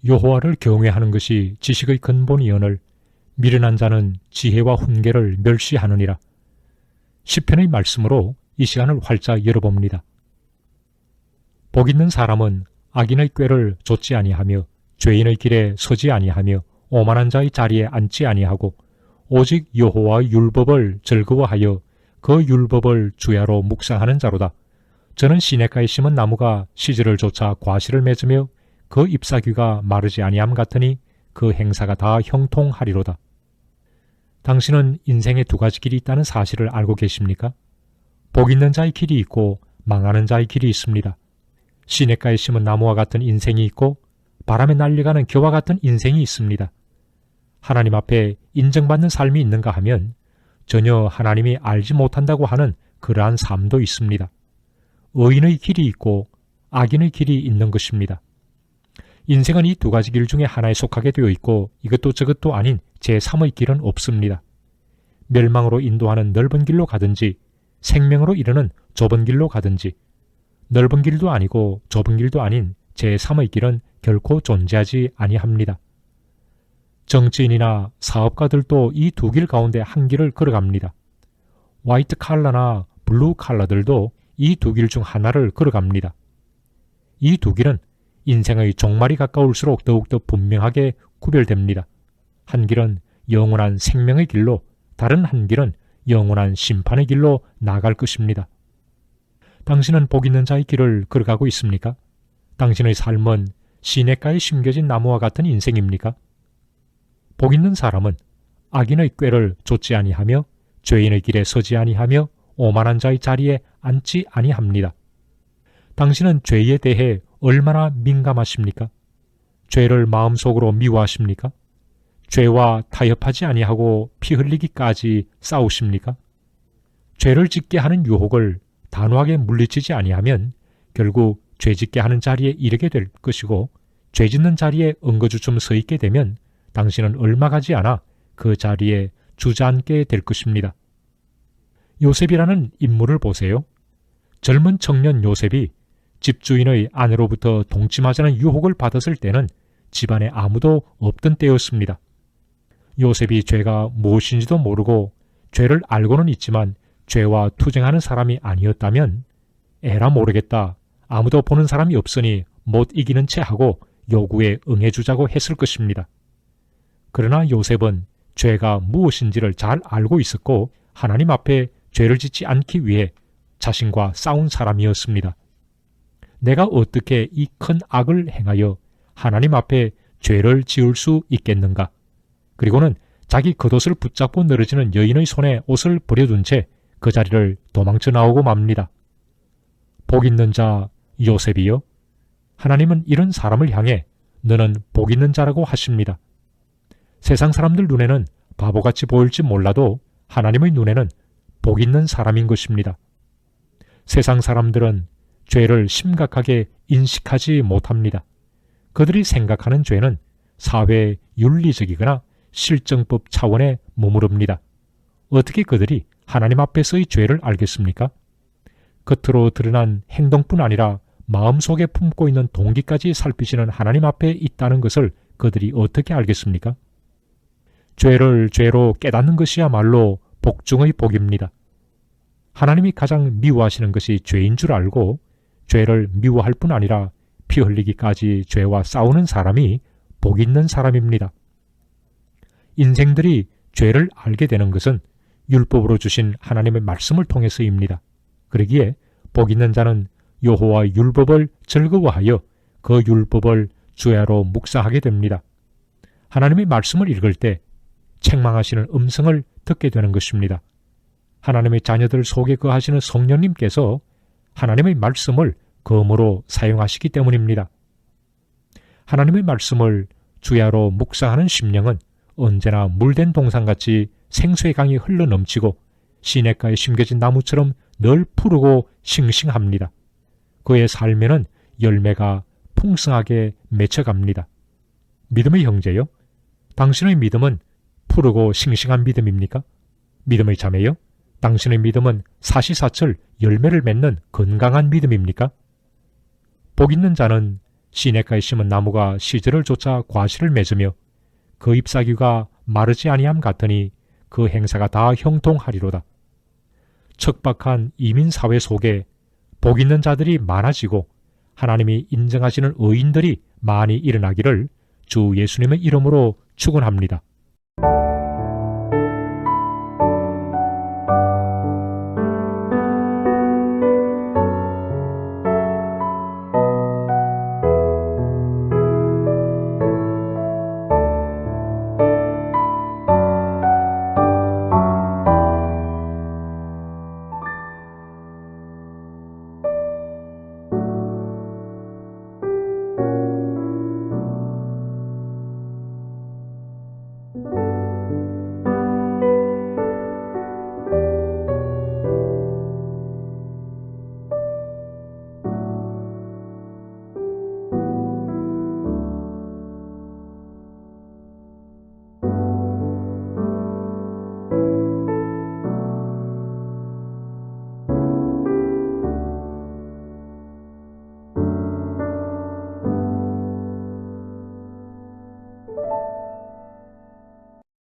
여호와를 경외하는 것이 지식의 근본이오늘 미련한 자는 지혜와 훈계를 멸시하느니라. 시편의 말씀으로 이 시간을 활짝 열어봅니다. 복 있는 사람은 악인의 꾀를 좇지 아니하며 죄인의 길에 서지 아니하며 오만한 자의 자리에 앉지 아니하고 오직 여호와의 율법을 즐거워하여 그 율법을 주야로 묵상하는 자로다. 저는 시냇가에 심은 나무가 시절을 쫓아 과실을 맺으며 그 잎사귀가 마르지 아니함 같으니 그 행사가 다 형통하리로다. 당신은 인생에 두 가지 길이 있다는 사실을 알고 계십니까? 복 있는 자의 길이 있고 망하는 자의 길이 있습니다. 시냇가에 심은 나무와 같은 인생이 있고 바람에 날려가는 겨와 같은 인생이 있습니다. 하나님 앞에 인정받는 삶이 있는가 하면 전혀 하나님이 알지 못한다고 하는 그러한 삶도 있습니다. 의인의 길이 있고 악인의 길이 있는 것입니다. 인생은 이 두 가지 길 중에 하나에 속하게 되어 있고 이것도 저것도 아닌 제3의 길은 없습니다. 멸망으로 인도하는 넓은 길로 가든지 생명으로 이르는 좁은 길로 가든지 넓은 길도 아니고 좁은 길도 아닌 제3의 길은 결코 존재하지 아니합니다. 정치인이나 사업가들도 이 두 길 가운데 한 길을 걸어갑니다. 화이트 칼라나 블루 칼라들도 이 두 길 중 하나를 걸어갑니다. 이 두 길은 인생의 종말이 가까울수록 더욱더 분명하게 구별됩니다. 한 길은 영원한 생명의 길로, 다른 한 길은 영원한 심판의 길로 나아갈 것입니다. 당신은 복 있는 자의 길을 걸어가고 있습니까? 당신의 삶은 시냇가에 심겨진 나무와 같은 인생입니까? 복 있는 사람은 악인의 꾀를 좇지 아니하며 죄인의 길에 서지 아니하며 오만한 자의 자리에 앉지 아니합니다. 당신은 죄에 대해 얼마나 민감하십니까? 죄를 마음속으로 미워하십니까? 죄와 타협하지 아니하고 피 흘리기까지 싸우십니까? 죄를 짓게 하는 유혹을 단호하게 물리치지 아니하면 결국 죄 짓게 하는 자리에 이르게 될 것이고 죄 짓는 자리에 엉거주춤 서 있게 되면 당신은 얼마 가지 않아 그 자리에 주저앉게 될 것입니다. 요셉이라는 인물을 보세요. 젊은 청년 요셉이 집주인의 아내로부터 동침하자는 유혹을 받았을 때는 집안에 아무도 없던 때였습니다. 요셉이 죄가 무엇인지도 모르고 죄를 알고는 있지만 죄와 투쟁하는 사람이 아니었다면 에라 모르겠다. 아무도 보는 사람이 없으니 못 이기는 채 하고 요구에 응해주자고 했을 것입니다. 그러나 요셉은 죄가 무엇인지를 잘 알고 있었고 하나님 앞에 죄를 짓지 않기 위해 자신과 싸운 사람이었습니다. 내가 어떻게 이 큰 악을 행하여 하나님 앞에 죄를 지을 수 있겠는가? 그리고는 자기 겉옷을 붙잡고 늘어지는 여인의 손에 옷을 버려둔 채 그 자리를 도망쳐 나오고 맙니다. 복 있는 자 요셉이여, 하나님은 이런 사람을 향해 너는 복 있는 자라고 하십니다. 세상 사람들 눈에는 바보같이 보일지 몰라도 하나님의 눈에는 복 있는 사람인 것입니다. 세상 사람들은 죄를 심각하게 인식하지 못합니다. 그들이 생각하는 죄는 사회 윤리적이거나 실정법 차원에 머무릅니다. 어떻게 그들이 하나님 앞에서의 죄를 알겠습니까? 겉으로 드러난 행동뿐 아니라 마음속에 품고 있는 동기까지 살피시는 하나님 앞에 있다는 것을 그들이 어떻게 알겠습니까? 죄를 죄로 깨닫는 것이야말로 복 중의 복입니다. 하나님이 가장 미워하시는 것이 죄인 줄 알고 죄를 미워할 뿐 아니라 피 흘리기까지 죄와 싸우는 사람이 복 있는 사람입니다. 인생들이 죄를 알게 되는 것은 율법으로 주신 하나님의 말씀을 통해서입니다. 그러기에 복 있는 자는 여호와의 율법을 즐거워하여 그 율법을 주야로 묵상하게 됩니다. 하나님의 말씀을 읽을 때 책망하시는 음성을 듣게 되는 것입니다. 하나님의 자녀들 속에 거하시는 성령님께서 하나님의 말씀을 검으로 사용하시기 때문입니다. 하나님의 말씀을 주야로 묵상하는 심령은 언제나 물된 동산같이 생수의 강이 흘러넘치고 시냇가에 심겨진 나무처럼 늘 푸르고 싱싱합니다. 그의 삶에는 열매가 풍성하게 맺혀갑니다. 믿음의 형제요, 당신의 믿음은 푸르고 싱싱한 믿음입니까? 믿음의 자매요, 당신의 믿음은 사시사철 열매를 맺는 건강한 믿음입니까? 복 있는 자는 시냇가에 심은 나무가 시절을 쫓아 과실을 맺으며 그 잎사귀가 마르지 아니함 같으니 그 행사가 다 형통하리로다. 척박한 이민사회 속에 복 있는 자들이 많아지고 하나님이 인정하시는 의인들이 많이 일어나기를 주 예수님의 이름으로 축원합니다.